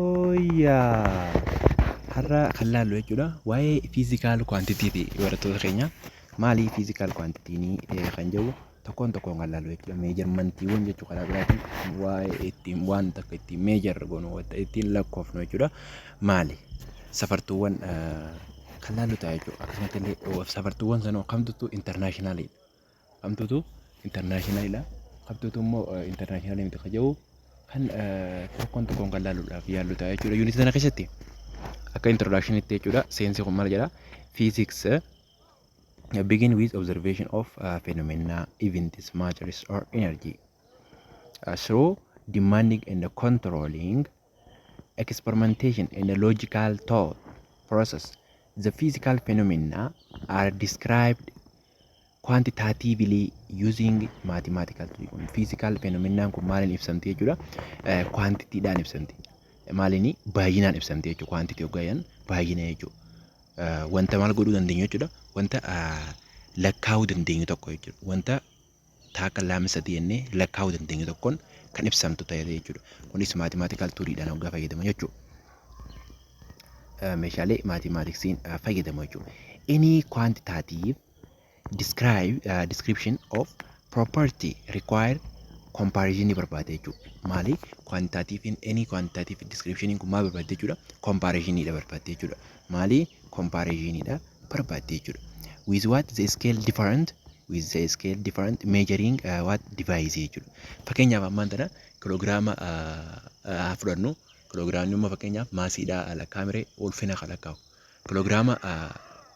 Yooyaa har'a kan laallu jechuudha waa'ee fiizikaal kwaantitiiti barattoota keenya maalii fiizikaal kwaantitiin kan jedhu tokkoon kan laallu jechuudha meejarmantiiwwan jechuu karaa biraatiin waa'ee ittiin waan takka ittiin meejar goonu ittiin lakkoofnu jechuudha maali safartuuwwan kan laallu ta'a jechuudha akkasumas illee safartuuwwan sanoo kamtutu intarnaashinaaliidha kamtutu immoo intarnaashinaaliin miti kan jedhu kan tokkoon kan laaluudhaaf yaallu ta'a jechuudha. Yuunitii sana keessatti akka introductionitti jechuudha seensi kun maal jedha physics begin with observation of phenomena events matters or energy through demanding and controlling experimentation and a logical thought process. The physical phenomena are described quantitatively using mathematical tools. Physical phenomena kun maalin ibsamti jechuudha quantitiidhaan ibsamti maalini baay'inaan ibsamti jechuudha quantity hoggayan baay'ina jechuudha wanta maal godhuu dandeenyu jechuudha wanta lakkaa'uu dandeenyu tokko jechuudha wanta taaka laamsati jennee lakkaa'uu dandeenyu tokkoon kan ibsamtu ta'e jechuudha kunis mathematical toolidhaan hoggaa fayyadamu jechuudha meeshaalee mathematiksiin fayyadamu jechuudha any quantitative description of property require comparison barbaade jechuudha. Maali quantitative in any quantitative description kun maal barbaade jechuudha comparison dha barbaade jechuudha. Maali comparison dha barbaade jechuudha. With what the scale different measuring what device jechuudha. Fakkeenyaaf ammaan tana kiloogiraama fudhannu kiloogiraamni amma fakkeenyaaf maasiidha lakkaa'amre ulfina kan lakkaa'u. Kiloogiraama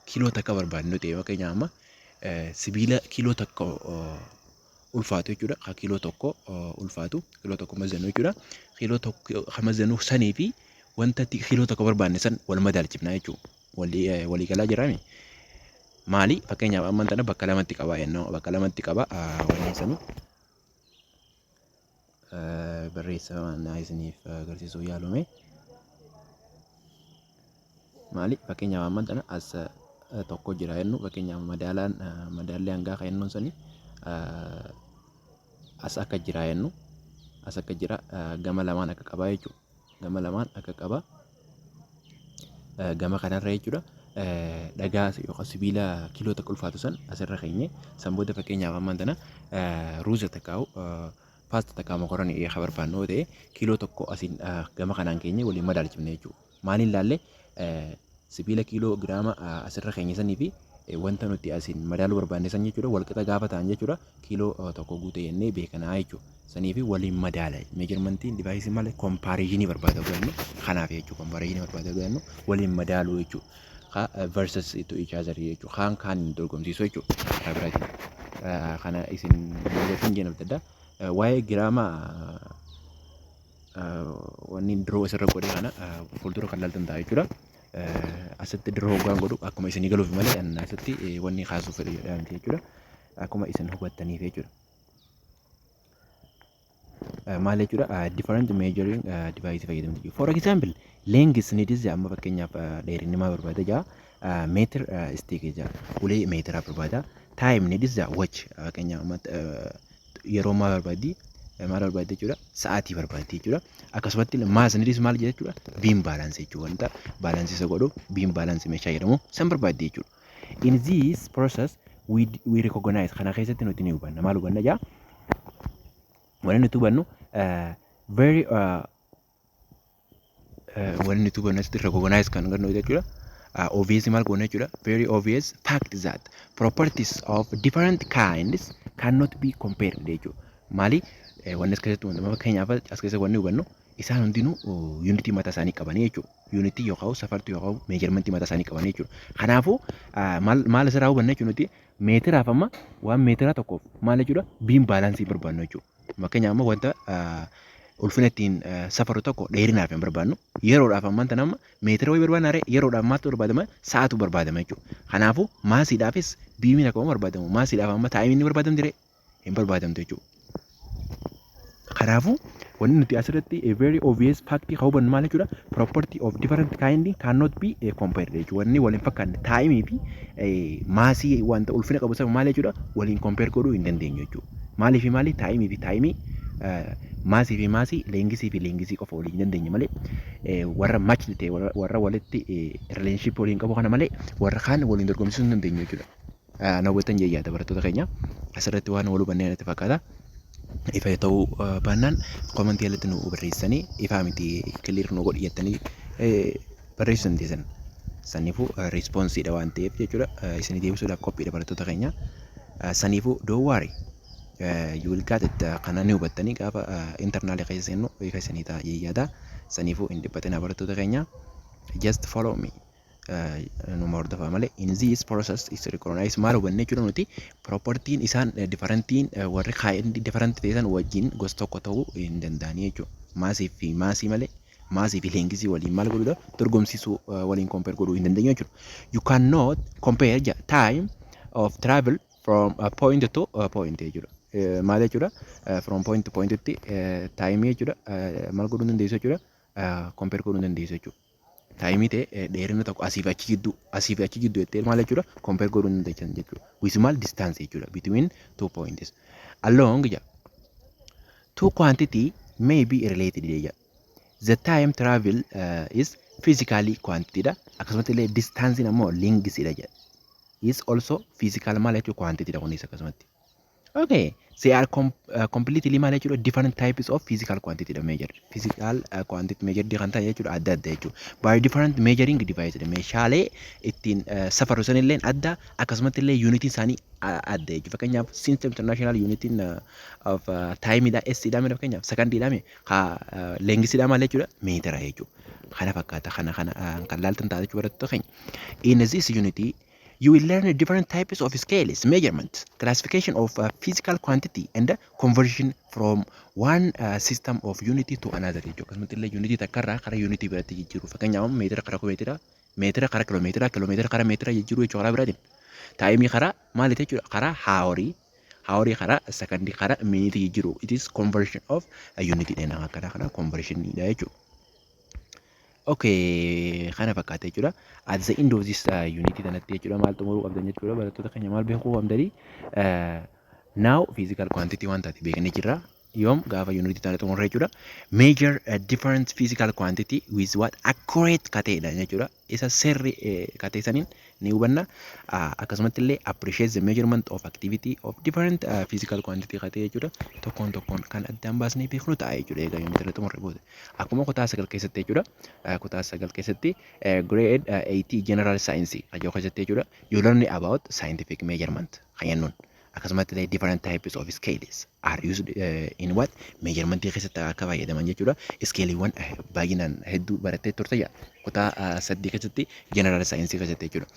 kiiloo takka barbaadnu ta'e fakkeenyaaf amma sibiila kiiloo tokko ulfaatu jechuudha. Kiiloo tokko ulfaatu kiiloo tokko mazanuu jechuudha. Kiiloo tokko mazanuu sanii fi wanta kiiloo tokko barbaanne san wal madaalchifna jechuudha. Walii galaa jiraami. Maali fakkeenyaaf ammaan tana bakka lamatti qaba yennoo bakka lamatti qaba wanni sanuu barreeffama isiniif agarsiisuu yaalume. Maali fakkeenyaaf ammaan tana as tokko jira yennu fakkeenyaaf madaalli hangaa kan yennuun sanii as akka jira yennu as akka jira gama lamaan akka qaba jechuudha gama lamaan akka qaba gama kanarra jechuudha dhagaa yookaan sibiila kiiloo tokko ulfaatu san asirra keenye san booda fakkeenyaaf ammaan tana ruuza takkaa'u paasta takkaa mokoranii yaa barbaannu ta'e kiiloo tokko asiin gama kanaan keenye waliin madaalchifne jechuudha maaliin laalle sibiila kiiloo giraama asirra keenye sanii fi wanta nuti asiin madaaluu barbaanne san jechuudha wal qixa gaafa ta'an jechuudha kiiloo tokko guute jennee beekanaa jechuudha sanii fi waliin madaala meejarmantiin divaayisii malee kompaareeshinii barbaada ogaannu kanaaf jechuudha kompaareeshinii barbaada ogaannu waliin madaaluu jechuudha versus to each other jechuudha kaan dorgomsiisu jechuudha karaa biraatiin kana isin meejartiin jeenabtadda waa'ee giraama wanni diroo asirra godhe kana fuuldura kan laaltan ta'a jechuudha. Asitti diroo hoggaan godhu akkuma isin galuuf malee asitti wanni kaasuuf fedhu jedhamti jechuudha. Akkuma isin hubattaniif jechuudha. Maal jechuudha different measuring device fayyadamti. For example length ni dizze amma fakkeenyaaf dheerinni maal barbaada jaa meetir stick jaa ulee meetira barbaada. Time ni dizze watch fakkeenyaaf yeroo maal barbaaddi maal barbaadde jechuudha sa'aatii barbaadde jechuudha akkasumatti maas ni dis maal jechuudha beam balance jechuudha wanta balance isa godhu beam balance meeshaa jedhamu san barbaadde jechuudha in this process we recognize kana keessatti nuti ni hubanna maal hubanna jaa wanni nuti hubannu very wanni nuti hubannu asitti recognize kan gannu jechuudha obvious maal goona jechuudha very obvious fact that properties of different kinds cannot be compared jechuudha maali wanni as keessatti wanta fakkeenyaaf as keessa wanni hubannu isaan hundinuu unity mataa isaanii qaban jechuudha unity yookaan safartuu yookaan meejarmantii mataa isaanii qaban jechuudha kanaafuu maal asirraa hubanna jechuudha nuti meetiraaf amma waan meetira tokkoof maal jechuudha biim baalaansii barbaannu jechuudha fakkeenyaaf amma wanta ulfina ittiin safaru tokko dheerinaaf hin barbaannu yeroodhaaf ammaan tana amma meetira wayii barbaanna yeroodhaaf maaltu barbaadama sa'aatu barbaadama jechuudha kanaafuu maasiidhaafis biimiin akkuma barbaadamu maasiidhaaf amma taa'imiin ni barbaadamti hin barbaadamtu jechuudha. Kanaafuu wanni nuti asirratti a very obvious fact kan hubannu maal jechuudha property of different kind cannot be compared jechuudha wanni waliin fakkaanne taa'imii fi maasii wanta ulfina qabu sana maal jechuudha waliin compare godhuu hin dandeenyu jechuudha maaliif taa'imii fi taa'imii maasii fi maasii leengisii fi leengisii qofa waliin dandeenya malee warra match ta'e warra walitti relationship waliin qabu kana malee warra kaan waliin dorgomsisuu hin dandeenyu jechuudha. Na hubattan jechuudha barattoota keenya asirratti waan wal hubannee natti fakkaata. Ifa ta'uu baannaan komentii jalatti nu barreessanii ifaa miti kiliir nu godhi jettanii barreessuu dandeessan. Saniifuu responsiidha waan ta'eef jechuudha. Isin deebisuudhaaf qophiidha barattoota keenya. Saniifuu don't worry. You will get it kana ni hubattanii gaafa internaalii keessa seennu beeka isinii ta'a jechuudha. Saniifuu hin dhiphatinaa barattoota keenya. Just follow me. Numa hordofaa malee in this process is recognized maal hubannee jechuudha nuti propertiin isaan differentiin warri kaa'in different ta'an wajjin gosa tokko ta'uu hin danda'anii jechuudha. Maasii fi maasii malee maasii fi leengisii waliin maal godhuudha dorgomsiisuu waliin compare godhuu hin dandeenyu jechuudha. You cannot compare the time of travel from a point to a point jechuudha. Maal jechuudha from point to point tti time jechuudha maal godhuu dandeessu jechuudha compare godhuu dandeessu jechuudha. Time ta'e dheerina tokko asiif achi gidduu jettee maal jechuudha compare godhuu dandeessan jechuudha. With maal distance jechuudha between two points. Along two quantity may be related jechuudha. The time travel is physically quantity dha. Akkasumas illee distance ammoo length dha jedha. Is also physical maal jechuudha quantity dha kunis akkasumatti. Okay, they are completely maal jechuudha different types of physical quantity dha measure. Physical quantity measure kan ta'e jechuudha adda adda jechuudha. By different measuring device dha. Meeshaalee ittiin safaru sanillee adda akkasumas illee unity isaanii adda jechuudha. Fakkeenyaaf since international unity of time dha S dha mee fakkeenyaaf second dha mee length dha maal jechuudha meetera jechuudha. Kana fakkaata kana kan laaltan taate jechuudha barattoota keenya. In this unity you will learn different types of scales, measurements, classification of physical quantity, and conversion from one system of unity to another. Akkasumas illee unity takkarraa kara unity biratti jijjiiruu. Fakkeenyaaf meetira kara meetira, meetira kara kiiloomeetira, kiiloomeetira kara meetira jijjiiruu jechuudha karaa biraatiin. Taayimii kara maali jechuudha karaa haaworii kara sekondii kara miniitii jijjiiruu. It is conversion of unity dha akkana kana conversion dha jechuudha. Okay, kana fakkaata jechuudha. At the end of this unity tanatti jechuudha maal xumuruu qabdan jechuudha barattoota keenya maal beekuu qabdanii now physical quantity waan taate beekanii jirra. Yoom gaafa unity tanatti xumurre jechuudha. Measure a different physical quantity with what accurate kateedha jechuudha. Isa sirri katee saniin ni hubanna. Akkasumas illee appreciate the measurement of activity of different physical quantity katee jechuudha. Tokkoon kan addaan baasnee beeknu ta'a jechuudha. Egaa unity tanatti xumurre booda. Akkuma kutaa 9 keessatti jechuudha. Kutaa 9 keessatti grade 80 general science ajoo keessatti jechuudha. You learn about scientific measurement kan akkasumas illee different types of scales are used in what measurement keessatti akka fayyadaman jechuudha. Scaleiiwwan baay'inaan hedduu barattee turte yaa kutaa 8 keessatti general science keessatti jechuudha.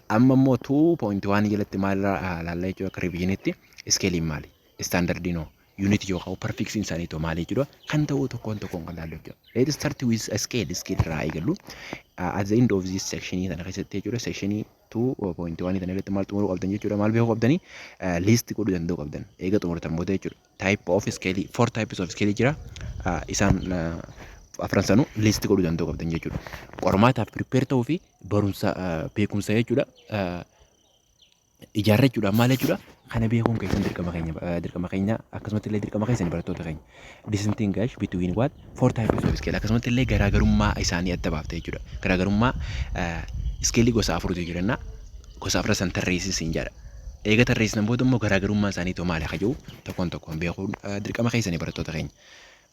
Amma immoo 2.1 jalatti maal laalla jechuudha akka revisionitti scalein maali? Standardino unity yookaan perfection isaanii to maali jechuudha. Kan ta'u tokkoon kan laallu jechuudha. Let's start with a scale irraa eegallu. At the end of this section kana keessatti jechuudha section 2.1 tan irratti maal xumuruu qabdan jechuudha maal beekuu qabdanii list godhuu danda'uu qabdan eega xumurtan booda jechuudha. Type of scale 4 types of scale jira isaan afran sanuu list godhuu danda'uu qabdan jechuudha. Qormaataaf prepare ta'uu fi barumsa beekumsa jechuudha. Ijaarrachuudhaan maal jechuudha kana beekuun keessan dirqama keenya akkasumas illee dirqama keessan barattoota keenya. Distinguish between what 4 types of scale akkasumas illee garaagarummaa isaanii adda baafte jechuudha. Garaagarummaa iskeelii gosa afuritu jiranna gosa afur san tarreessisin jedha. Eega tarreessinan booda immoo garaagarummaa isaanii to maali akka jiru tokkoon beekuun dirqama keessanii barattoota keenya.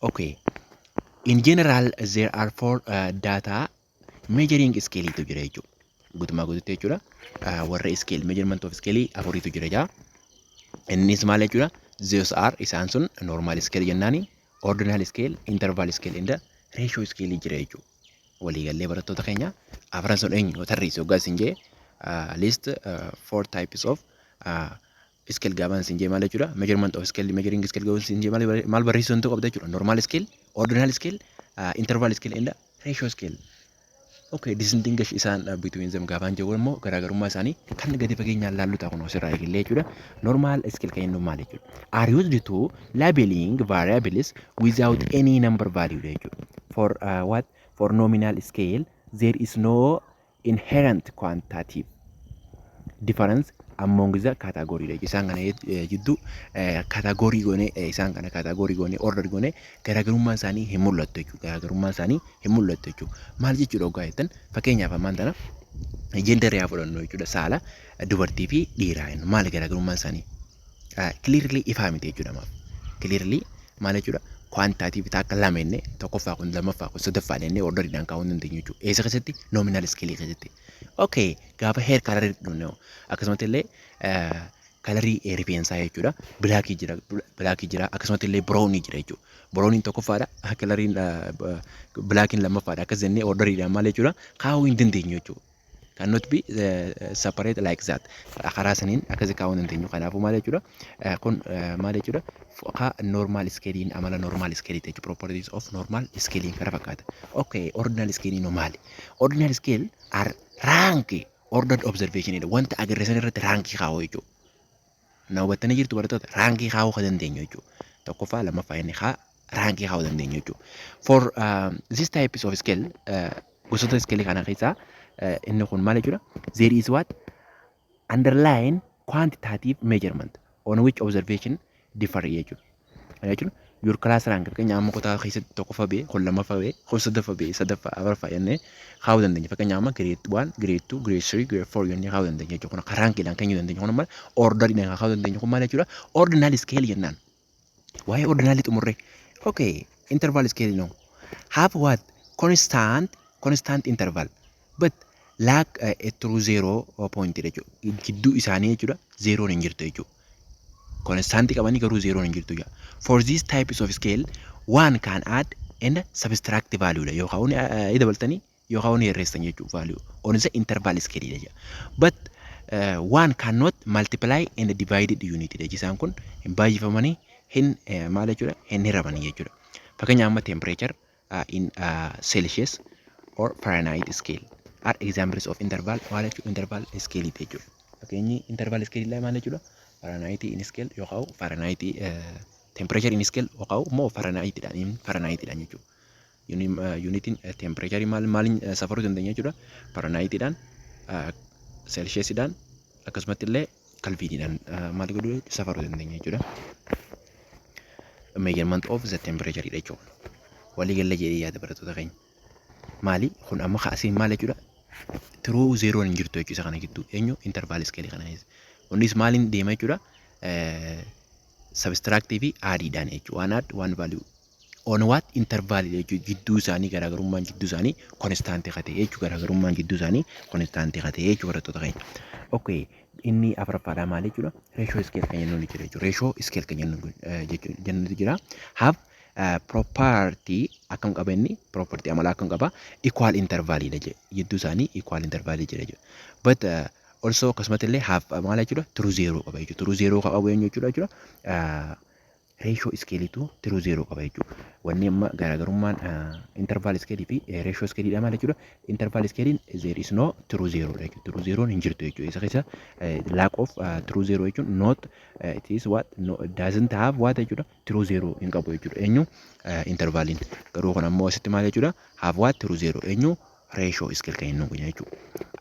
Okay. In general there are 4 data measuring scale tu jira jechuudha. Guutumaa guututti jechuudha. Warra scale measurement of scale afuritu jira jaa. Innis maal jechuudha? Those are isaan sun normal scale jennaani, ordinal scale, interval scale, and ratio scale jira jechuudha. Waliigallee barattoota keenya afran sun eenyu tarreessu hoggaa isin jee list 4 types of scale gaaban isin jee maal jechuudha? Measurement of scale, measuring scale gaaban isin jee maal barreessuu hin ta'u qabda jechuudha. Normal scale, ordinal scale, interval scale, and ratio scale. Okay, distinguish isaan between them gaafan jiru immoo garaagarummaa isaanii kan gadi fageenyaan laallu ta'a kun osirraa eegallee jechuudha. Normal scale kan jennu maal jechuudha? Are used to labeling variables without any number value jechuudha. For what? For nominal scale, there is no inherent quantitative difference among the category dha isaan kana jidduu category goone isaan kana category goone order goone garaagarummaa isaanii hin mul'attu jechuudha. Garaagarummaa isaanii hin mul'attu jechuudha. Maal jechuudha ogaa jettan fakkeenyaaf ammaan tana gender yaa fudhannu jechuudha. Saala dubartii fi dhiiraa jennu maali garaagarummaa isaanii? Clearly ifaa miti jechuudha maaf. Clearly maal jechuudha? Quantitative akka lama inni tokkoffaa kun lammaffaa kun sadaffaa inni orderiidhaan kaa'uu hin dandeenyu jechuudha. Eessa keessatti? Nominal scale keessatti. Okay, gaafa hair color dhufnu akkasumas illee kalarii rifeensaa jechuudha. Blackii jira akkasumas illee brownii jira jechuudha. Browniin tokkoffaadha, kalariin blackiin lammaffaadha. Akkas jennee orderiidhaan maal jechuudha kaa'uu hin dandeenyu jechuudha. Cannot be separate like that. Karaa saniin akkasii kaa'uu hin dandeenyu. Kanaafuu maal jechuudha kun maal jechuudha normal scaling amala normal scaling jechuudha. Properties of normal scaling kana fakkaata. Okay, ordinal scaling no maali? Ordinal scale are rank ordered observation jedha. Wanta agarsiisan irratti raankii kaa'uu jechuudha. Na hubattanii jirtu barattoota raankii kaa'uu kan dandeenyu jechuudha. Tokkoffaa lammaffaa inni raankii kaa'uu dandeenyu jechuudha. For this types of scale gosoota scale kana keessaa inni kun maal jechuudha? There is what underlying quantitative measurement on which observation differ jechuudha. Jechuudha your class rank fakkeenya amma kutaa keessatti tokkoffaa bee kun lammaffaa bee kun sadaffaa bee sadaffaa afuraffaa jennee kaa'uu dandeenya. Fakkeenya amma grade 1, grade 2, grade 3, grade 4 jennee kaa'uu dandeenya jechuudha. Kun raankiidhaan kan dandeenya. Kun maal orderiidhaan kaa'uu dandeenya. Kun maal jechuudha? Ordinal scale jennaan. Waa'ee ordinalii xumurree. Okay, interval scale no. Have what? Constant interval. But lack a true zero point jechuudha. Gidduu isaanii jechuudha zeroon hin jirtu jechuudha. Constant qabanii garuu zeroon hin jirtu jechuudha. For these types of scale, one can add and subtract value dha. Yookaan dabaltanii yookaan hirreessan jechuudha value. On the interval scale jechuudha. But one cannot multiply and divide the unit dha. Isaan kun hin baay'ifamanii hin maal jechuudha hin hiramanii jechuudha. Fakkeenya amma temperature in Celsius or Fahrenheit scale are examples of interval maal jechuudha interval scale jechuudha. Fakkeenyi interval scale maal jechuudha? Fahrenheit in scale yookaan Fahrenheit temperature in scale yookaan immoo Fahrenheit dhaan jechuudha. Unitiin temperature maaliin safaruu dandeenya jechuudha? Fahrenheit dhaan Celsius dhaan akkasumas illee Kelvin dhaan maal godhuu safaruu dandeenya jechuudha. Measurement of the temperature jechuudha. Walii galla jedhee yaada barattoota keenya. Maali kun amma kaasiin maal jechuudha? True zero hin jirtu jechuudha kana gidduu eenyu interval scale kana keessa. Kunis maaliin deema jechuudha? Subtractive fi addidhaan jechuudha. One add one value. On what interval jechuudha gidduu isaanii garaagarummaan gidduu isaanii constant kate jechuudha. Garaagarummaan gidduu isaanii constant kate jechuudha barattoota keenya. Okay, inni afuraffaadhaa maal jechuudha? Ratio scale kan jennuun jira jechuudha. Ratio scale kan jennuun jira. Have property akkam qaba inni property amala akkam qaba equal interval dha gidduu isaanii equal interval jira jechuudha. But also akkasumas illee have maal jechuudha? True zero qaba jechuudha. True zero qaba jechuudha. Ratio scale tu true zero qaba jechuudha. Wanni amma garaagarummaan interval scale fi ratio scale dha maal jechuudha? Interval scale there is no true zero jechuudha. True zero hin jirtu jechuudha. Isa keessa lack of true zero jechuun not it is what no doesn't have what jechuudha true zero hin qabu jechuudha. Eenyu intervalin garuu kun ammoo asitti maal jechuudha? Have what true zero eenyu ratio scale kan jennu jechuudha.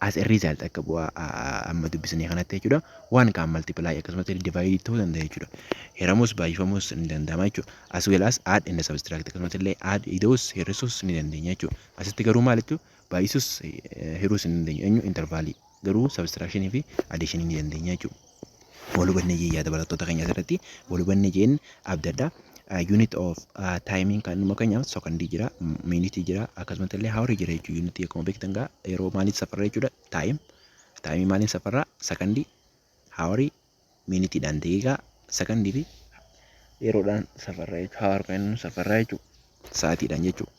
As a result akka bu'aa amma dubbisnee kanatti jechuudha. One can multiply akkasumas illee divide ta'uu danda'a jechuudha. Hiramus baay'ifamus ni danda'ama jechuudha. As well as add and subtract akkasumas illee add ida'us hir'isuus ni dandeenya jechuudha. Asitti garuu maal jechuudha? Baay'isuus hiruus ni dandeenya. Eenyu intervalii garuu subtraction fi addition ni dandeenya jechuudha. Wal hubannee yaada barattoota keenya asirratti wal hubannee jeen abda addaa. Unit of timing kan makanya second jira minute jira akkasumas illee hour jira jechuudha. Unit akkuma beektan gaa yeroo maaliif safarra jechuudha? Time maaliif safarra? Second, hour, minute dan daqiiqaa, second fi yeroodhaan safarra jechuudha. Hour kan safarra jechuudha. Sa'aatiidhaan jechuudha.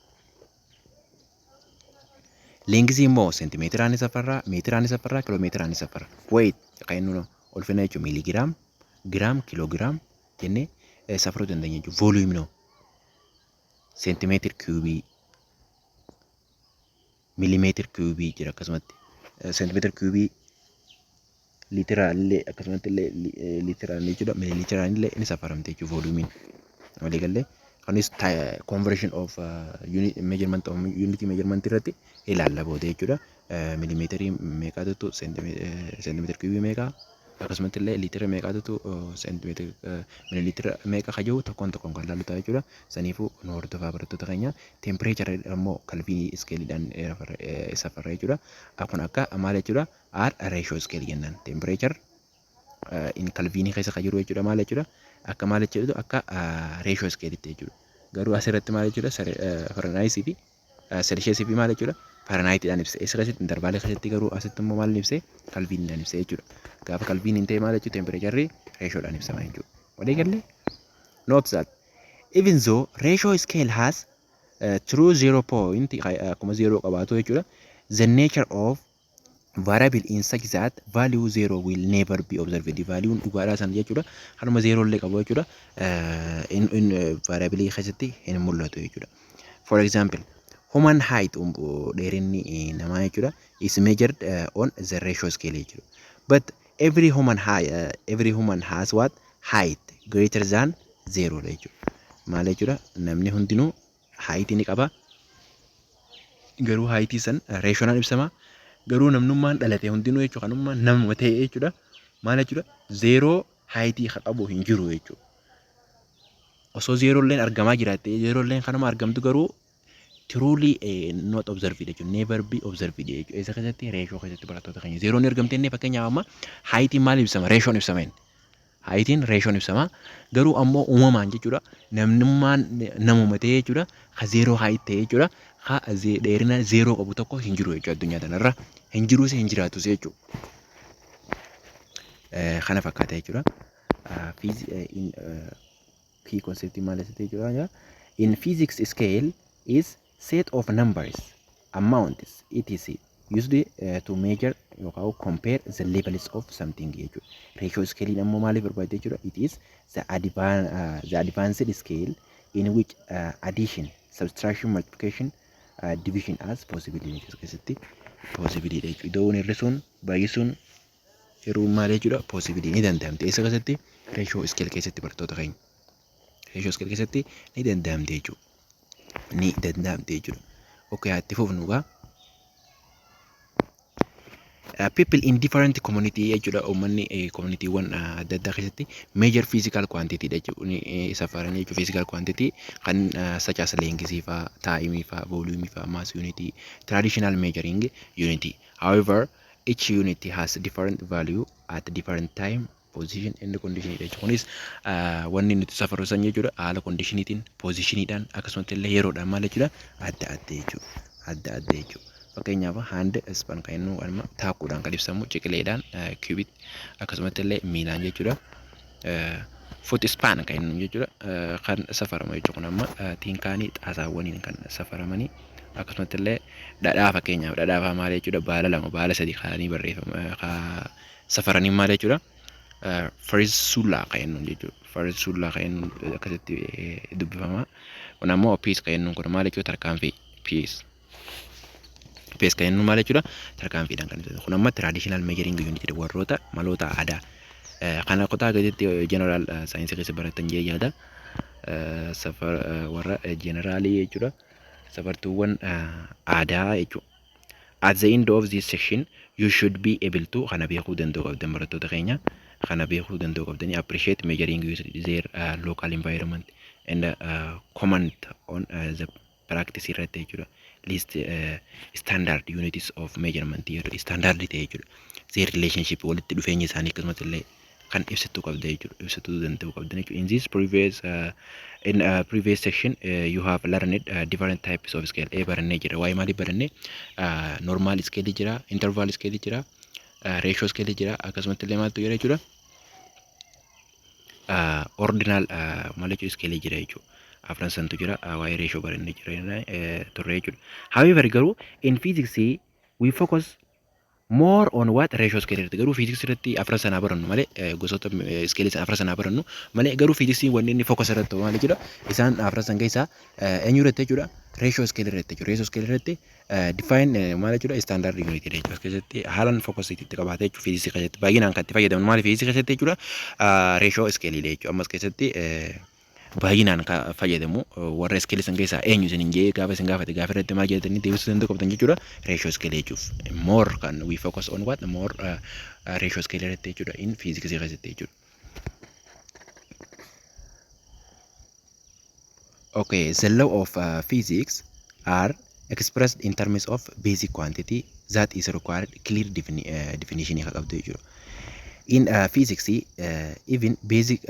Length immoo sentimeetiraan safarra, meetiraan safarra, kiloomeetiraan safarra. Weight kan nu ulfina jechuudha miiligraam, giraam, kiiloograam jennee safaruu dandeenya jechuudha. Volume no centimeter cube millimeter cube jira akkasumatti centimeter cube literaallee akkasumatti illee literaallee jechuudha. Milliliteraallee inni safaramte jechuudha volume walii gallee kanis conversion of unit measurement of unity measurement irratti ilaalla booda jechuudha. Millimeterii meeqaa tuttu centimeter cube meeqaa akkasumatti illee liitira meeqaatu seentimeetira mililiitira meeqa kaja'u tokkoon kan laallu ta'a jechuudha. Saniifuu nu hordofaa barattoota keenya tempereechara immoo kalviinii iskeeliidhaan safarra jechuudha. Akkuma akka maal jechuudha R ratio iskeelii jennaan tempereechar in kalviinii keessa kan jiru jechuudha maal jechuudha akka maal jechuudha akka ratio iskeeliitti jechuudha. Garuu asirratti maal jechuudha Fahrenheit fi Celsius fi maal jechuudha Fahrenheitidhaan ibsa. Isa keessatti intervaalii keessatti garuu asitti immoo maal ibsee kalviiniidhaan ibsee jechuudha. Gaafa kalviiniin ta'e maal jechuudha tempereecharri reeshoodhaan ibsama jechuudha. Walii galee note that even though ratio scale has true 0 point akkuma 0 qabaatu jechuudha, the nature of variable in such that value 0 will never be observed. Value dhugaadhaa san jechuudha kanuma 0 illee qabu jechuudha in variable keessatti hin mul'atu jechuudha. For example, human height dheerinni namaa jechuudha is measured on the ratio scale jechuudha. But every human has what height greater than 0 jechuudha. Maal jechuudha namni hundinuu height ni qaba. Garuu height san ratioon ibsama. Garuu namnummaan dhalate hundinuu jechuudha kanummaan nama ta'e jechuudha. Maal jechuudha 0 height qabu hin jiru jechuudha. Osoo 0 illee argamaa jiraatte 0 illee kanuma argamtu garuu truly not observed jechuudha. Never be observed jechuudha. Isa keessatti ratio keessatti barattoota keenya 0 ni argamte inni fakkeenyaaf amma height maal ibsama ratioon ibsameen. Heightiin ratioon ibsama. Garuu ammoo uumamaan jechuudha namnummaan namuma ta'e jechuudha ka 0 height ta'e jechuudha. Ka dheerina 0 qabu tokko hin jiru jechuudha addunyaa kanarra. Hin jiruus hin jiraatus jechuudha. Kana fakkaata jechuudha. Key concept maal jechuudha. In physics scale is set of numbers, amounts, etc. used to measure or compare the levels of something jechuudha. Ratio scale ammoo maaliif barbaade jechuudha. It is the advanced scale in which addition, subtraction, multiplication, division as possibility keessatti possibility jechuudha. Iddoo hir'isuun baay'isuun hiruun maal jechuudha possibility ni danda'amte. Isa keessatti ratio scale keessatti barattoota keenya ratio scale keessatti ni danda'amte jechuudha. Ni danda'amte jechuudha. Okay, itti fufnu gaa. People in different community jechuudha uummanni communityewwan adda addaa keessatti major physical quantity jechuudha safaran jechuudha physical quantity kan such as length faa time faa volume faa mass unity traditional measuring unity. However, each unity has different value at different time, position and condition jechuudha. Kunis wanni nuti safaru san jechuudha haala conditionitiin positioniidhaan akkasumas illee yeroodhaan maal jechuudha adda adda jechuudha. Adda adda jechuudha. Fakkeenyaaf hand span kan jennu waluma taakuudhaan kan ibsamu ciqileedhaan cubit akkasumas illee miilaan jechuudha. Foot span kan jennu jechuudha kan safaramu jechuudha. Kun amma tiinkaanii xaasaawwaniin kan safaramanii akkasumas illee dhadhaa fakkeenyaaf dhadhaa maal jechuudha baala lama baala sadii kaanii barreeffama safaranii maal jechuudha. Farisullaa kan jennu jechuudha. Farisullaa kan jennu akkasitti dubbifama. Kun ammoo piis kan jennu kun maal jechuudha tarkaanfii piis. Piis kan jennu maal jechuudha tarkaanfiidhaan kan ibsatu. Kun amma traditional measuring unit jedhu warroota maloota aadaa. Kana kutaa gaditti general saayinsii keessa baratan jee yaada. Safar warra generaalii jechuudha. Safartuuwwan aadaa jechuudha. At the end of this section, you should be able to kana beekuu danda'u qabdan barattoota keenya. Kana beekuu danda'u qabdanii appreciate measuring their local environment and comment on the practice irratti jechuudha. List standard units of measurement jedhu standard ta'e jechuudha. Their relationship walitti dhufeenya isaanii akkasumas illee kan ibsatu qabda jechuudha. Ibsatu danda'u qabdan jechuudha. In this previous section you have learned different types of scale. Barannee jira. Waa'ee maalii barannee normal scale jira, interval scale jira, ratio scale jira akkasumas illee maaltu jira jechuudha. Ordinal maal jechuudha scale jira jechuudha. Afran santu jira waa'ee ratio barannee jira turre jechuudha. However garuu in physics we focus more on what ratio scale irratti garuu physics irratti afran sanaa barannu malee gosoota scale afran sanaa barannu malee garuu physics wanni inni focus irratti maal jechuudha isaan afran san keessaa eenyu irratti jechuudha ratio scale irratti jechuudha. Ratio scale irratti define maal jechuudha standard unit jechuudha. Keessatti haalan focus itti qabaate jechuudha physics keessatti baay'inaan kan itti fayyadamu maal physics keessatti jechuudha ratio scale jechuudha. Ammas keessatti baay'inaan ka fayyadamu warra iskeel san keessaa eenyu isin injee gaafa isin gaafate gaafa irratti maal jedhanii deebisuu danda'u qabdan jechuudha ratio scale jechuuf more kan we focus on what more ratio scale irratti jechuudha in physics keessatti jechuudha. Okay, the law of physics are expressed in terms of basic quantity that is required clear definition qabdu jechuudha. In physics, even basic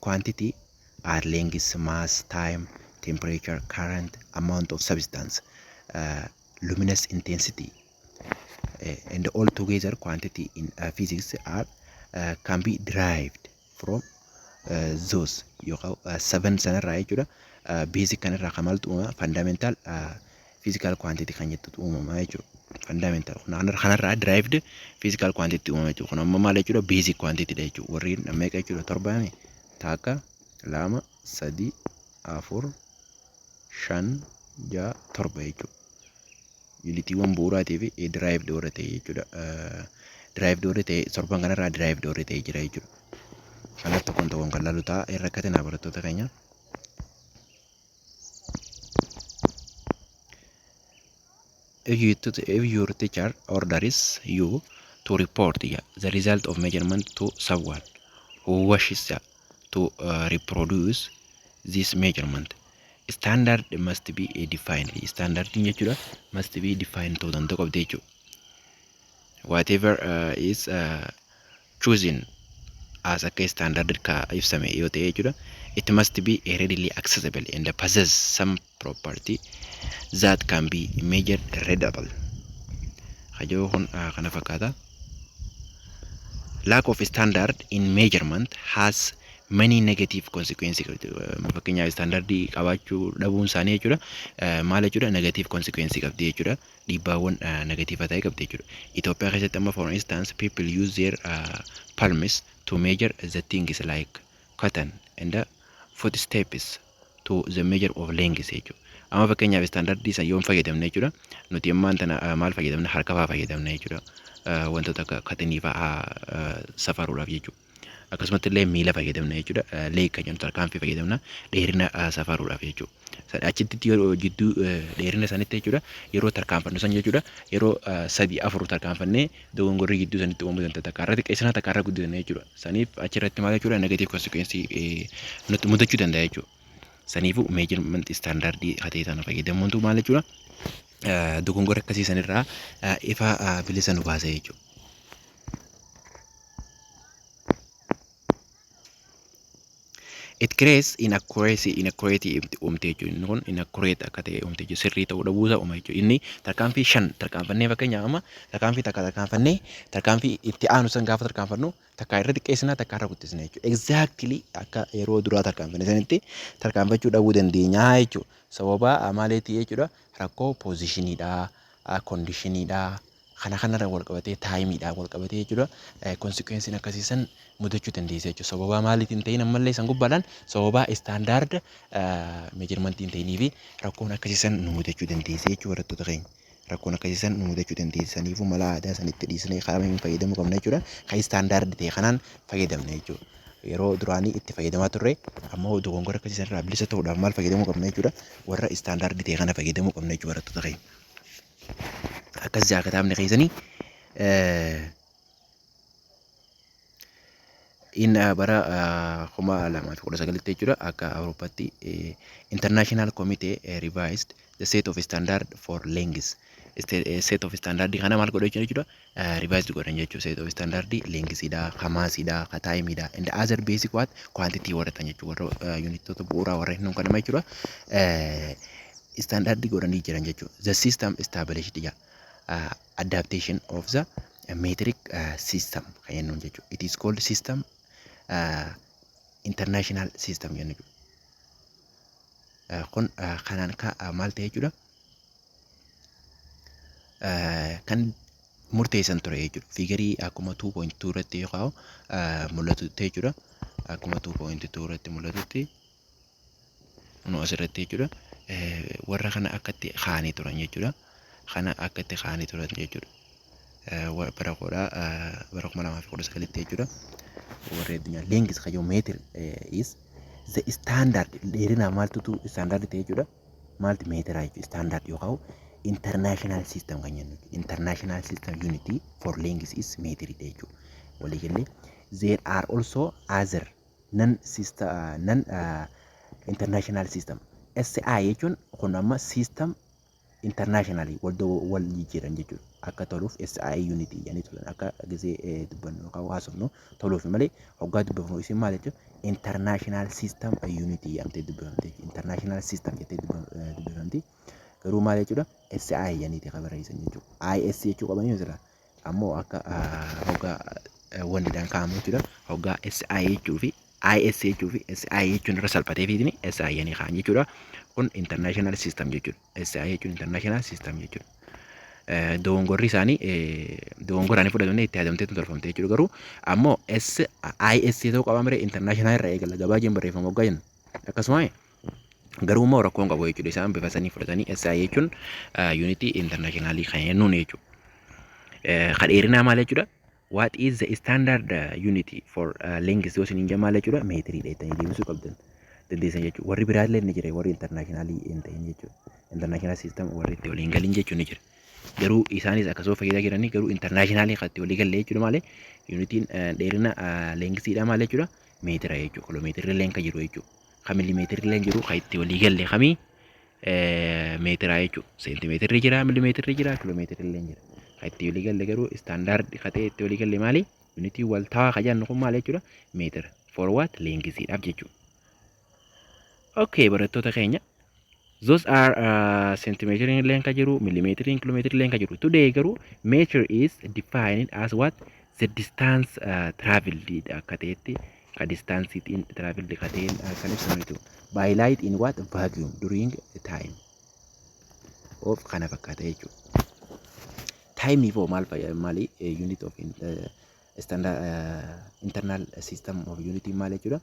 quantity are length, mass, time, temperature, current, amount of substance, luminous intensity, and all together quantity in physics are can be derived from those seven sana jechuudha. Basic kan irraa kamaltu fundamental physical quantity kan jettu uumama jechuudha. Fundamental kanarraa derived physical quantity uumama jechuudha. Kun amma maal jechuudha basic quantity dha jechuudha. Warri meeqa jechuudha torbaame takka lama sadi afur shan ja'a torba jechuudha. Unitiiwwan bu'uuraatii fi derived warra ta'e jechuudha. Derived warra ta'e torban kanarraa derived warra ta'e jira jechuudha. Kanas tokkoon tokkoon kan laalu ta'a irra katina barattoota keenya. If your teacher orders you to report the result of measurement to someone who wishes to reproduce this measurement, standard must be defined. Standard jechuudha must be defined to danda'u qabdi jechuudha. Whatever is chosen as a standard ka ibsame yoo ta'e jechuudha, it must be readily accessible and possess some property that can be measured readable. Kajoo kun kana fakkaata. Lack of standard in measurement has many negative consequences. Fakkeenyaaf standardii qabaachuu dhabuun isaanii jechuudha maal jechuudha negative consequences qabdi jechuudha. Dhiibbaawwan negative ta'e qabdi jechuudha. Itoophiyaa keessatti amma for instance people use their palms to measure the things like cotton and footsteps to the measure of length jechuudha. Amma fakkeenyaaf standardii san yoon fayyadamne jechuudha nuti ammaan tana maal fayyadamna harka fa'aa fayyadamna jechuudha wantoota akka katanii fa'aa safaruudhaaf jechuudha. Akkasumas illee miila fayyadamna jechuudha leeg kan jennu tarkaanfii fayyadamna dheerina safaruudhaaf jechuudha. Achitti yeroo jidduu dheerina sanitti jechuudha yeroo tarkaanfannu san jechuudha yeroo sadii afur tarkaanfannee dogongorrii jidduu sanitti uumuu danda'a takkaarra xiqqeessinaa takkaarra guddisna jechuudha. Saniif achirratti maal jechuudha negative consequences nutti mudachuu danda'a jechuudha. Saniifu measurement standardii hatee sana fayyadamuuntu maal jechuudha dogongora akkasii sanirraa ifa bilisa nu baasa jechuudha. It creates inaccuracy uumte jechuudha. Inni kun inaccurate akka ta'e uumte jechuudha. Sirrii ta'uu dhabuusaa uuma jechuudha. Inni tarkaanfii 5 tarkaanfannee fakkeenyaaf amma tarkaanfii takka tarkaanfannee tarkaanfii itti aanu san gaafa tarkaanfannu takka irra xiqqeessinaa takka irra guddisna jechuudha. Exactly akka yeroo duraa tarkaanfanne sanitti tarkaanfachuu dhabuu dandeenya jechuudha. Sababa maaliitii jechuudha rakkoo poozishiniidha, koondishiniidha. Kana wal qabatee taayimiidha wal qabatee jechuudha. Konsekwensiin akkasiisan mudachuu dandeessa jechuudha. Sababa maaliitiin ta'in ammallee san gubbaadhaan sababa standard measurement ta'inii fi rakkoon akkasiisan nu mudachuu dandeessa jechuudha barattoota keenya. Rakkoon akkasiisan nu mudachuu dandeessaniifu mala aadaa sanitti dhiisnee qaama fayyadamuu qabna jechuudha. Kan standard ta'e kanaan fayyadamna jechuudha. Yeroo duraanii itti fayyadamaa turre ammoo dogongora akkasiisan irraa bilisa ta'uudhaaf maal fayyadamuu qabna jechuudha. Warra standard ta'e kana fayyadamuu qabna jechuudha barattoota keenya. Akkas jaakataamne keessanii in bara 2019 jechuudha akka Awurooppaatti International Committee revised the set of standard for lengths. Set of standard kana maal godha jechuudha revised godhan jechuudha. Set of standard lengthsidha, maassidha, taayimiidha and other basic what quantity warratan jechuudha. Warra unitoota bu'uuraa warra hin kannama jechuudha. Standard godhanii jiran jechuudha. The system established adaptation of the metric system kan jennuun jechuudha. It is called system international system jennuudha. Kun kanaan maal ta'e jechuudha kan murteessan ture jechuudha. Figarii akkuma 2.2 irratti yoo mul'atu jechuudha. Akkuma 2.2 irratti mul'atutti nu asirratti jechuudha. Warra kana akkatti kaanii turan jechuudha. Kana akkatti kaanii turan jechuudha. Bara 2019 jechuudha. Warra addunyaa length kayyoo meetir is The standard dheerina maaltu standard ta'e jechuudha. Maalti meetira jechuudha standard yookaan international system kan jennu. International system unity for length is meetri jechuudha. Waliigalee there are also other non system non international system. SI jechuun kun amma system internationally wal jijjiiran jechuudha. Akka toluuf SI unity yani tolan akka gisee dubbannu yookaan haasofnu toluuf malee hoggaa dubbifnu isin maal jechuudha international system unity amtee dubbifamte international system jettee dubbifamte garuu maal jechuudha SI yani qabarreessan jechuudha. IS jechuu qabanii jira ammoo akka hoggaa wanti dhaan kaa'amu jechuudha hoggaa SI jechuu fi IS jechuu fi SI jechuun irra salphatee fiitini SI yani kaan jechuudha. Kun international system jechuudha. SI jechuun international system jechuudha. Dogongorri isaanii dogongoraan fudhatamne itti yaadamtee tolfamte jechuudha. Garuu ammoo IS ta'uu qaba malee international irraa eegala gabaajeen barreeffama hoggaa jennu. Akkasuma garuu immoo rakkoon qabu jechuudha. Isaan bifa sanii fudhatanii SI jechuun unity internationally kan jennuun jechuudha. Kan dheerinaa maal jechuudha? What is the standard unity for length yoo isin maal jechuudha? Meetirii dheettanii deebisuu qabdan. Dandeessan jechuudha. Warri biraallee ni jira warri internationally hin ta'in jechuudha. International system warri itti waliin galin jechuun ni jira. Garuu isaanis akkasuma fayyadaa jiranii garuu internationally kan itti walii galee jechuudha malee unitiin dheerina lengsiidha maal jechuudha meetira jechuudha. Kiloomeetirri illee kan jiru jechuudha. Kan milimeetirri illee jiru kan itti walii galee kamii meetira jechuudha. Seentimeetirri jira, milimeetirri jira, kiloomeetirri illee jira. Kan itti walii galee garuu standard kan ta'e itti walii galee maali? Unitii wal ta'aa kan jennu kun maal jechuudha meetira. For what? Lengsiidhaaf jechuudha. Okay, barattoota keenya. Those are centimeter length ka jiru, millimeter kilometer length ka jiru. Today garuu meter is defined as what? The distance traveled akka ta'etti ka distance in traveled ka ta'een kan ibsamu by light in what? Vacuum during time. Of kana fakkaata jechuudha. Time ifoo maali unit of standard internal system of unity maal jechuudha?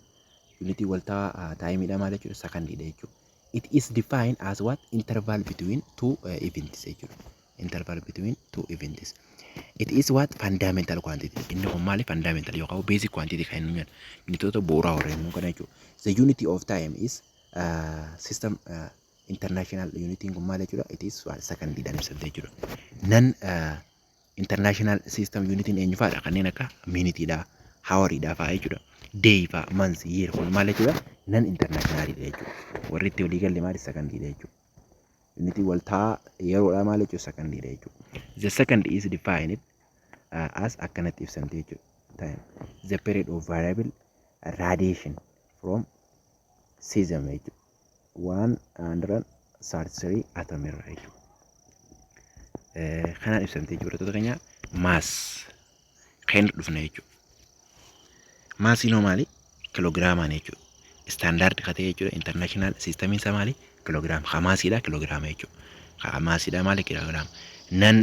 Unity waltaa timeidha maal jechuudha secondidha jechuudha. It is defined as what? Interval between two events jechuudha. Interval between two events. It is what? Fundamental quantity. Inni kun maali fundamental yookaan basic quantity kan inni jedhu. Unitoota bu'uuraa horreeffamuu kana jechuudha. The unity of time is system international unity kun maal jechuudha? It is secondidhaan ibsamte jechuudha. Non international system unity eenyu fa'aadha kanneen akka minutiidha, hawariidha fa'aa jechuudha. Day fa months year kun maal jechuudha non international jechuudha. Warri itti walii galee maali secondidha jechuudha. Unity waltaa yeroodha maal jechuudha secondidha jechuudha. The second is defined as akkanatti ibsamte jechuudha. Time the period of variable radiation from season jechuudha. 133 atom irra jechuudha. Kanaan ibsamte jechuudha. Barattoota keenya mass kan dhufna jechuudha. Maasii noomaali kilogiraamaan jechuudha. Standard ka ta'e jechuudha. International system isa maali kiloogiraama. Hamaasiidha kiloogiraama jechuudha. Hamaasiidha maali kiloogiraama. Nan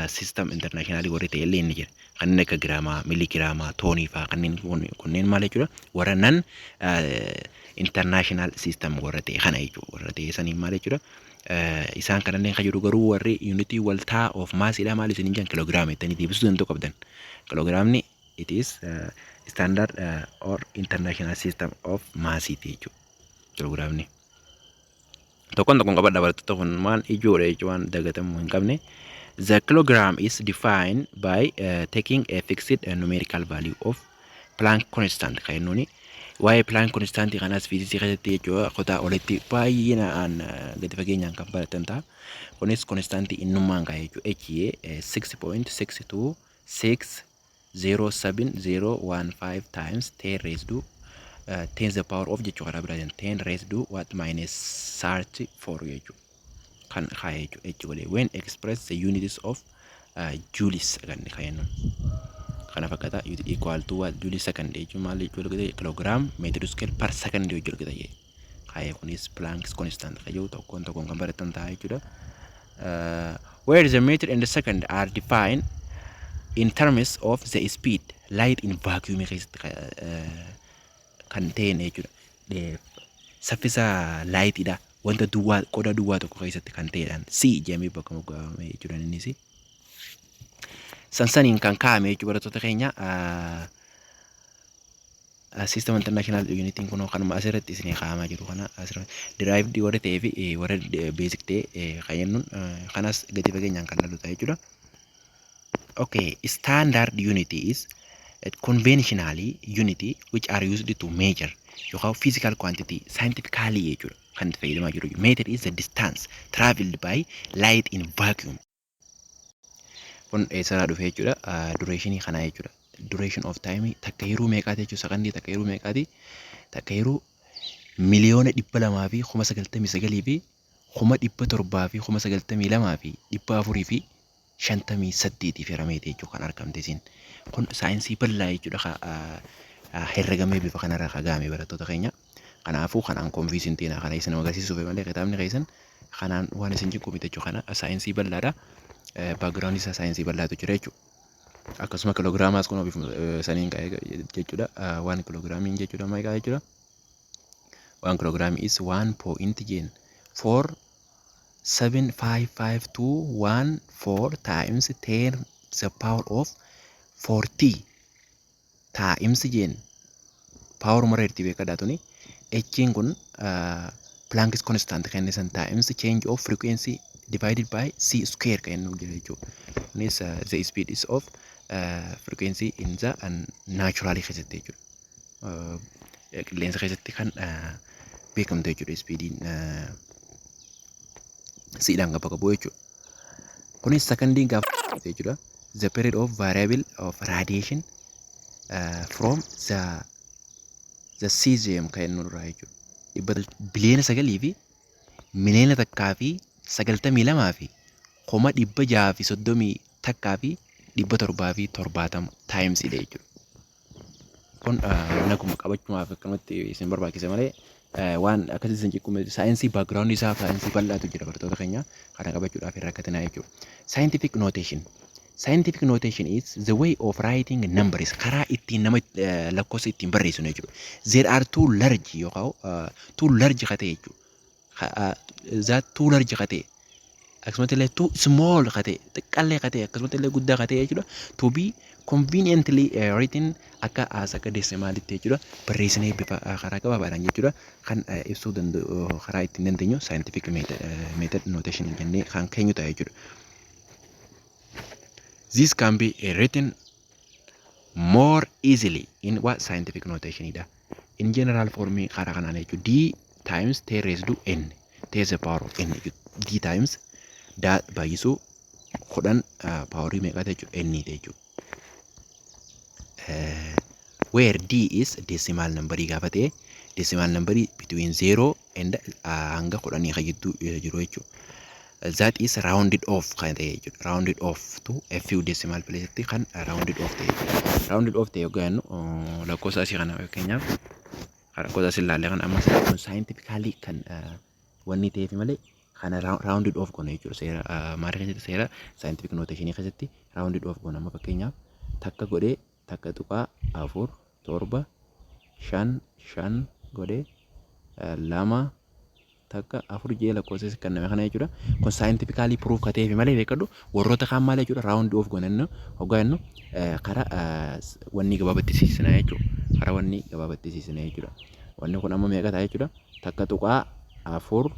system internationally warri ta'e illee inni jira. Kanneen akka giraamaa, miligiraamaa, toonii fa'aa kanneen maal jechuudha. Warra nan international system warra ta'e kana jechuudha. Warra ta'e saniin maal jechuudha. Isaan kanneen kan jiru garuu warri unity waltaa of maasiidha maali isin jiran kiloogiraama jettanii deebisuu danda'u qabdan. Kiloogiraamni it is standard or international system of mass jechuudha. Kiloogiraamni. Tokkoon qabadha barattoota kun maal ijoodha jechuun dagatamuu hin qabne. The kilogram is defined by taking a fixed numerical value of Planck constant kan jennuuni. Waa'ee Planck constant kanas fiiziksii keessatti jechuudha kutaa olitti baay'inaan gadi fageenyaan kan baratan ta'a. Kunis konstantii innummaan kan jechuudha. HA 6.626 07015 times 10 raised to 10 the power of jechuudha karaa biraatiin 10 raised to what minus 34 jechuudha. Kan kaya jechuudha. When express the units of joules kan jennu. Kana fakkaata equal to what joule second jechuudha maal jechuudha kilogram meter square per second jechuudha ta'e. Kaya kunis Planck's constant kayyoo tokkoon kan baratan ta'a jechuudha. Where the meter and the second are defined in terms of the speed light in vacuum kan ta'e jechuudha. Saffisa light ida wanta duwwaa qoda duwwaa tokko keessatti kan ta'edhaan si jedhamee bakka moggaafame jechuudha innis. Sansaniin kan kaa'ame jechuudha barattoota keenya System international unity kun kanuma asirratti isin kaa'amaa jiru kana derived warra ta'ee fi warra basic ta'e kan jennuun kanas gadi fageenyaan kan laallu ta'a jechuudha. Okay, standard unity is conventionally unity which are used to measure yookaan physical quantity scientifically jechuudha kan itti fayyadamaa jiru. Meter is the distance traveled by light in vacuum. Kun eessarraa dhufe jechuudha. Duration kana jechuudha. Duration of time takka yeroo meeqaati jechuudha. Sakandii takka yeroo meeqaati? Takka yeroo miliyoona 200 fi 99 fi 700 fi 92 fi 400 fi 58 firameeti jechuudha kan argamte isin. Kun saayinsii bal'aa jechuudha. Herregamee bifa kanarraa kagaame barattoota keenya. Kanaafuu kanaan konfiisin ta'ina kana isin agarsiisuuf malee kitaabni keessan kanaan waan isin jiru miti jechuudha. Kana saayinsii bal'aadha. Background isa saayinsii bal'aatu jira jechuudha. Akkasuma kiloogiraamaas kun ofiif saniin ka'ee jechuudha. 1 kiloogiraamiin jechuudha maal ka'ee jechuudha. 1 kiloogiraamii is 1.7552214 times 10 the power of 40 times jeen power mara irti beeka daatuni echiin kun Planck's constant kan isan times change of frequency divided by c square kan nu jira jechuudha. Kunis the speed is of frequency in the naturally keessatti jechuudha. Qilleensa keessatti kan beekamte jechuudha speediin siidhaan gaba qabu jechuudha. Kunis secondiin gaafa jechuudha. The period of variable of radiation from the cesium kan nurraa jechuudha. Biliyoona 9 fi miliyoona takkaa fi 92 fi 630 takkaa fi 770 times ile jechuudha. Kun naguma qabachuudhaaf akkanatti isin barbaachisa malee waan akkasii isin jikkuma saayinsii background isaa saayinsii bal'aatu jira barattoota keenya kana qabachuudhaaf irraa akkatinaa jechuudha. Scientific notation. Scientific notation is the way of writing numbers. Karaa ittiin nama lakkoofsa ittiin barreessinu jechuudha. There are too large yookaan too large kate jechuudha. That too large kate. Akkasumas illee too small kate. Xiqqaallee kate akkasumas illee guddaa kate jechuudha. To be conveniently written akka akka decimaalitti jechuudha. Barreessinee bifa karaa gabaabaadhaan jechuudha. Kan ibsuu danda'u karaa ittiin dandeenyu scientific method notation jennee kan keenyu ta'a jechuudha. This can be written more easily in what scientific notation ida. In general form karaa kanaan jechuudha. D times t raised to n. T is the power of n jechuudha. D times that baay'isuu kudhan paawarii meeqaa jechuudha n jechuudha. Where d is decimal number gaafa ta'e decimal number between 0 and hanga kudhanii jidduu jiru jechuudha. That is rounded off kan ta'e jechuudha. Rounded off to a few decimal places kan rounded off ta'e jechuudha. Rounded off ta'e yookaan lakkoofsa asii kana fakkeenyaaf lakkoofsa asii ilaalle kan amma scientifically kan wanni ta'eef malee kana rounded off goona jechuudha. Seera maal keessatti seera scientific notation keessatti rounded off goona amma fakkeenyaaf takka godhee takka tuqaa 4 7 5 godhee 2 takka 4 jee lakkoofsa kan nama kana jechuudha. Kun scientifically proof kateef malee beekadhu warroota kaan maal jechuudha round off goonannu hoggaannu karaa wanni gabaabattisiisna jechuudha. Karaa wanni gabaabattisiisna jechuudha. Wanni kun amma meeqa ta'a jechuudha. Takka tuqaa 4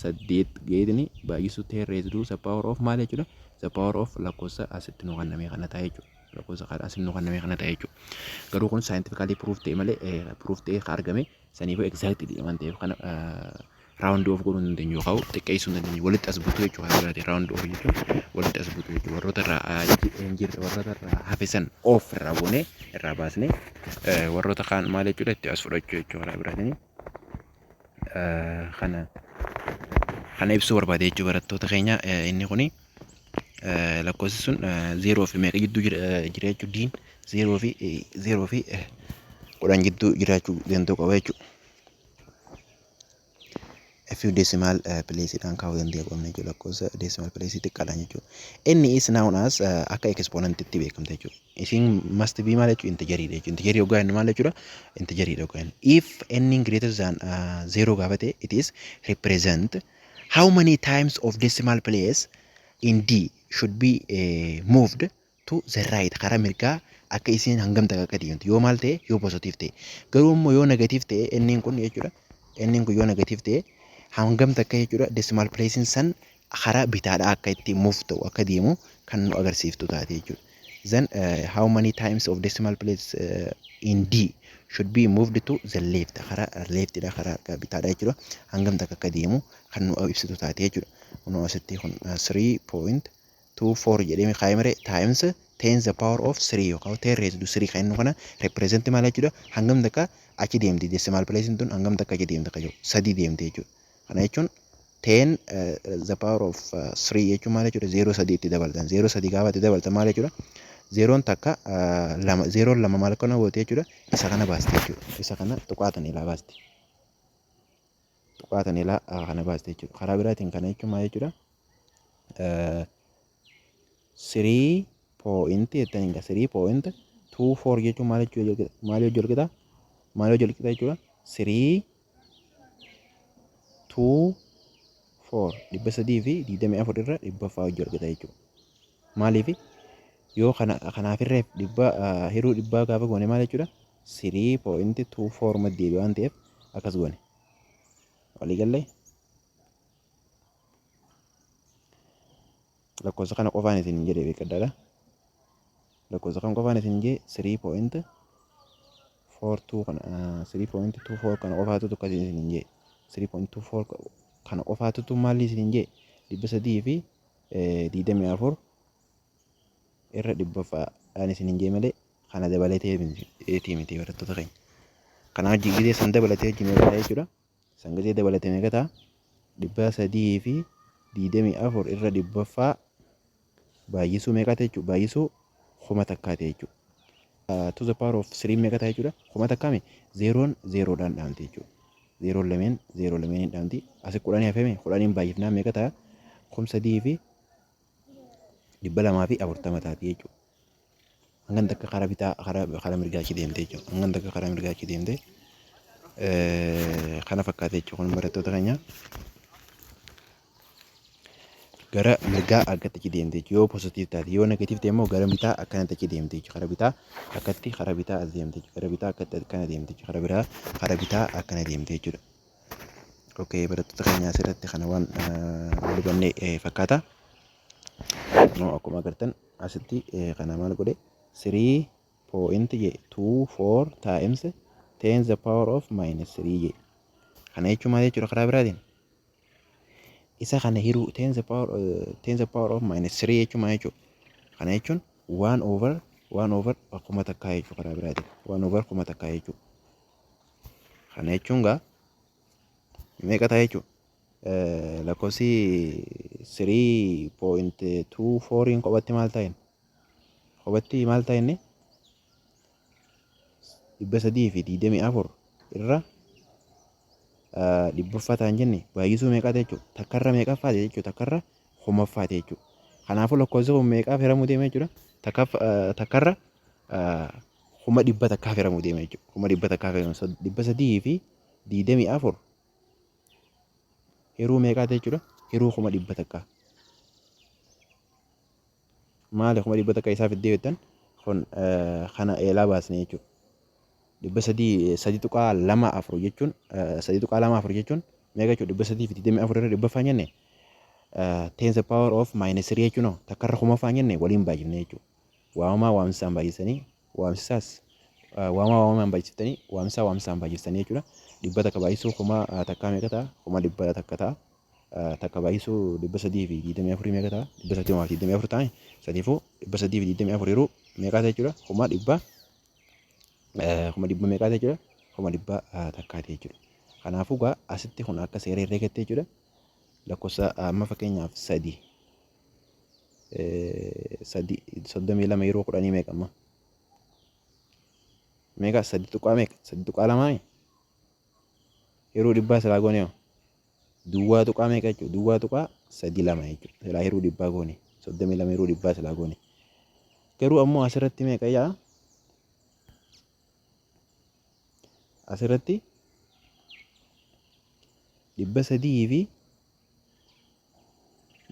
8 geedni baay'isuu ta'e raised the power of maal jechuudha. The power of lakkoofsa asitti nu kanname kana ta'a jechuudha. Lakkoofsa karaa asitti nu kanname kana ta'a jechuudha. Garuu kun scientifically proof ta'e malee proof ta'e argame saniif exactly waan ta'eef kana round off goonuu dandeenyu yookaan xiqqeessuu dandeenyu walitti as butuu jechuudha. Round off jechuun walitti as butuu jechuudha. Warroota irraa hafisan off irraa goonee irraa baasnee warroota kaan maal jechuudha itti as fudhachuu jechuudha biraatanii kana ibsuu barbaade jechuudha barattoota keenya inni kuni lakkoofsi sun 0 fi meeqa jidduu jira jechuudha. Diin 0 fi 10 jidduu jiraachuu danda'u qaba jechuudha. A few decimal places dan kaawuu danda'u qabna jechuudha. Lakkoofsa decimal place xiqqaadhaan jechuudha. Inni is known as akka exponent itti beekamte jechuudha. Isin must be maal jechuudha integerii jechuudha. Integerii yoggaa inni maal jechuudha integerii yoggaa. If n greater than 0 gaafa ta'e it is represent how many times of decimal place in D should be moved to the right karaa mirgaa akka isiin hangam takka akka deemtu yoo maal ta'e yoo positive ta'e garuu immoo yoo negative ta'e inni kun jechuudha inni kun yoo negative ta'e hangam takka jechuudha decimal placein san karaa bitaadhaa akka itti move ta'u akka deemu kan nu agarsiiftu taate jechuudha. Then how many times of decimal place in D should be moved to the left karaa left dha karaa bitaadhaa jechuudha hangam takka akka deemu kan nu ibsitu taate jechuudha. Kun asitti kun 3.24 jedhee kaayimare times 10 the power of 3 yookaan 10 raised to 3 kan inni kana represent maal jechuudha hangam takka achi deemti decimal place tun hangam takka achi deemti kajo sadii deemti jechuudha. Kana jechuun 10 the power of 3 jechuun maal jechuudha 0 sadii itti dabaltan 0 sadii gaafa itti dabaltan maal jechuudha 0 takka lama 0 lama maal kana goote jechuudha isa kana baasti jechuudha isa kana tuqaatan ilaa baasti tuqaatan ilaa kana baasti jechuudha karaa biraatiin kana jechuun maal jechuudha 3 point jettanii 3.24 jechuun maal jechuudha maal hojjolkita jechuudha 3.24 dhibba sadii fi 24 irra dhibba fa'aa hojjolkita jechuudha. Maaliif yoo kanaaf irreef dhibba hiruu dhibbaa gaafa goone maal jechuudha 3.24 maddee waan ta'eef akkas goone walii galee lakkoofsa kana qofaan isin jedhee beekaddaadha. Lakkoofsa kan qofaan isin jee 3.42 kana 3.24 kana qofaatu tokko isin jee 3.24 kana qofaatu maalli isin jee dhibba sadii fi 24 irra dhibba fa'aan isin jee malee kana dabalatee miti barattoota keenya. Kana hojii gidee san dabalatee hojii meeqa ta'a jechuudha. San gidee dabalatee meeqa ta'a dhibba sadii fi 24 irra dhibba fa'a baay'isuu meeqa ta'e jechuudha baay'isuu kuma takkaa ta'e jechuudha. To the power of 3 meeqa ta'e jechuudha kuma takkaame 0 0dhaan dhaamte jechuudha. 0 lameen 0 lameen dhaamti asi 10 hafame 10 baay'ifnaan meeqa ta'a kum sadii fi dhibba lamaa fi 40 taati jechuudha. Hangan takka karaa bitaa karaa mirgaa achi deemte jechuudha. Hangan takka karaa mirgaa achi deemte kana fakkaate jechuudha kun barattoota keenya. Gara mirgaa akkatti achi deemte jechuudha yoo positive taate yoo negative ta'e immoo gara bitaa akkanatti achi deemte jechuudha karaa bitaa akkatti karaa bitaa as deemte jechuudha karaa bitaa akkatti akkana deemte jechuudha karaa biraa karaa bitaa akkana deemte jechuudha. Okay barattoota keenya asirratti kana waan wal hubannee fakkaata. No akkuma agartan asitti kana maal godhe 3.24 times 10 the power of minus 3 je kana jechuun maal jechuudha karaa biraatiin isa kana hiruu 10 the power of minus 3 jechuun maal jechuudha kana jechuun 1 over akkuma takkaa jechuudha karaa biraatiin 1 over akkuma takkaa jechuudha kana jechuun gaa meeqa ta'a jechuudha lakkoofsi 3.24 qophatti maal ta'een qophatti maal ta'een dhibba sadii fi 24 irra dhibba ta'an jenne baay'isuu meeqa ta'e jechuudha takkarra meeqa faate jechuudha takkarra humaffaate jechuudha. Kanaafuu lakkoofsi kun meeqaaf hiramuu deema jechuudha takkarra huma dhibba takkaaf hiramuu deema jechuudha huma dhibba takkaaf hiramuu dhibba sadii fi 24 hiruu meeqaa ta'e jechuudha hiruu huma dhibba takkaa maali huma dhibba takkaa isaaf iddoo jettan kun kana eelaa baasne jechuudha. Dhibba sadii tuqaa lama afur jechuun sadii tuqaa lama afur jechuun meeqa jechuudha dhibba sadii fi 24 irra dhibba faan jenne 10 the power of minus 3 jechuun takkarra kuma faan jenne waliin baay'ifne jechuudha. Waamamaa waamsisaan baay'isanii waamsisaas waamamaa baay'isiftanii waamsisaan baay'isanii jechuudha. Dhibba takka baay'isuu kuma takkaa meeqa ta'a kuma dhibba takka ta'a takka baay'isuu dhibba sadii fi 24 meeqa ta'a dhibba sadii fi 24 ta'e sadiifuu dhibba sadii fi 24 yeroo meeqa ta'a jechuudha kuma dhibba meeqa ta'e jechuudha kuma dhibba takkaa ta'e jechuudha. Kanaafuu gaa asitti kun akka seera herreegatte jechuudha lakkoofsa amma fakkeenyaaf 3 32 yeroo 10 meeqa amma meeqa 3 tuqaa meeqa 3 tuqaa lamaa yeroo dhibbaa silaa goone duwwaa tuqaa meeqa jechuudha duwwaa tuqaa 32 jechuudha silaa yeroo dhibbaa goone 32 yeroo dhibbaa silaa goone garuu ammoo asirratti meeqa yaa asirratti dhibba sadii fi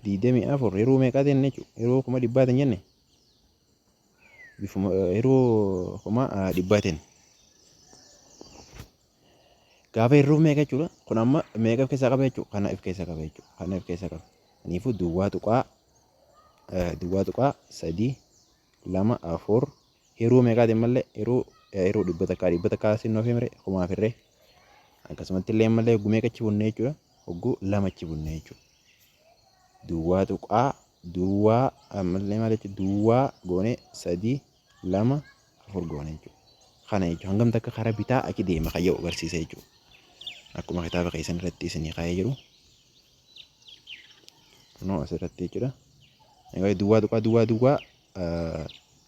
24 yeroo meeqa ta'e jechuudha yeroo kuma dhibbaa ta'e jenne bifuma yeroo kuma dhibbaatiin. Gaafa hir'uu meeqa jechuudha. Kun amma meeqa of keessaa qaba jechuudha. Kana of keessaa qaba jechuudha. Kana of keessaa qaba. Kanaafuu duwwaa tuqaa 3 2 4 hir'uu meeqaatiin malee hir'uu dhibba takkaa siin of himre kumaaf hirree. Akkasumatti illee malee hogguu meeqa achi bunnee jechuudha. Hogguu 2 achi bunnee jechuudha. Duwwaa ammallee maal jechuudha. Duwwaa goonee 3 2 4 goonee jechuudha. Kana jechuudha. Hangam takka karaa bitaa achi deema kayyoo agarsiisa jechuudha. Akkuma kitaaba keessan irratti isinii kaa'ee jiru. Kunoo asirratti jechuudha. Egaa duwwaa 3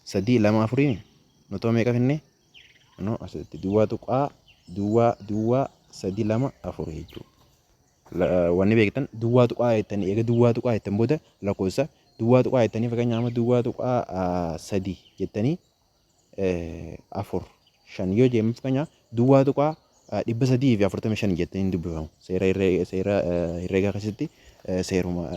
2 4 nutoo meeqa finne? Kunoo asirratti duwwaa 3 2 4 jechuudha. Wanni beektan duwwaa tuqaa jettanii eega duwwaa tuqaa jettan booda lakkoofsa duwwaa tuqaa jettanii fakkeenyaaf duwwaa tuqaa 3 jettanii 4 5 yoo jennu fakkeenyaaf duwwaa tuqaa 345 jettanii dubbifamu. Seera herreegaa keessatti seeruma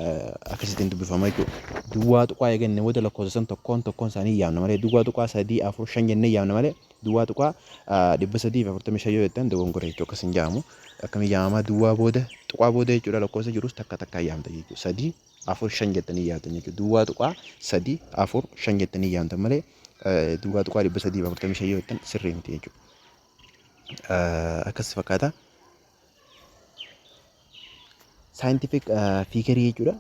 akkasittiin dubbifama jechuudha. Duwwaa tuqaa eegannee booda lakkoofsa san tokkoon isaanii yaamna malee duwwaa tuqaa 3 4 5 jennee yaamna malee duwwaa tuqaa 345 yoo jettan dogongora jechuudha. Akkasiin jaamu akkamiin yaamamaa duwwaa booda tuqaa booda jechuudha. Lakkoofsa jirus takka takkaa yaamta jechuudha. 3 4 5 jettanii yaamtan jechuudha. Duwwaa tuqaa 3 4 5 jettanii yaamtan malee duwwaa tuqaa 345 yoo jettan sirrii miti jechuudha. Akkas fakkaata. Saayintifik fiigarii jechuudha.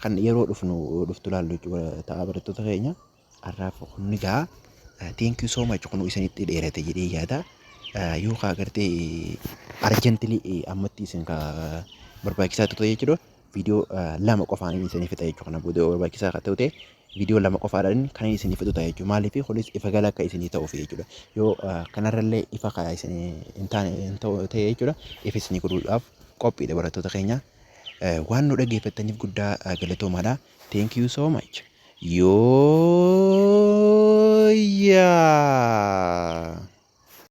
Kan yeroo dhuftu laallu jechuudha. Ta'a barattoota keenya har'aaf kun egaa thank you so much kun isinitti dheerate jedhee yaada. Yoo agartee arjentilii ammatti isin ka barbaachisaa ta'e jechuudha. Viidiyoo 2 qofaan isiniif fixa jechuudha. Kana booda barbaachisaa ta'e viidiyoo 2 qofaadhaan kan isiniif fixa jechuudha. Maaliif kunis ifa gala akka isinii ta'uuf jechuudha. Yoo kanarrallee ifa ka isinii hin taane ta'e jechuudha. Ifa isinii godhuudhaaf qophiidha barattoota keenya. Waan nu dhaggeeffattaniif guddaa galatoomaadha. Thank you so much. Yoo yaa.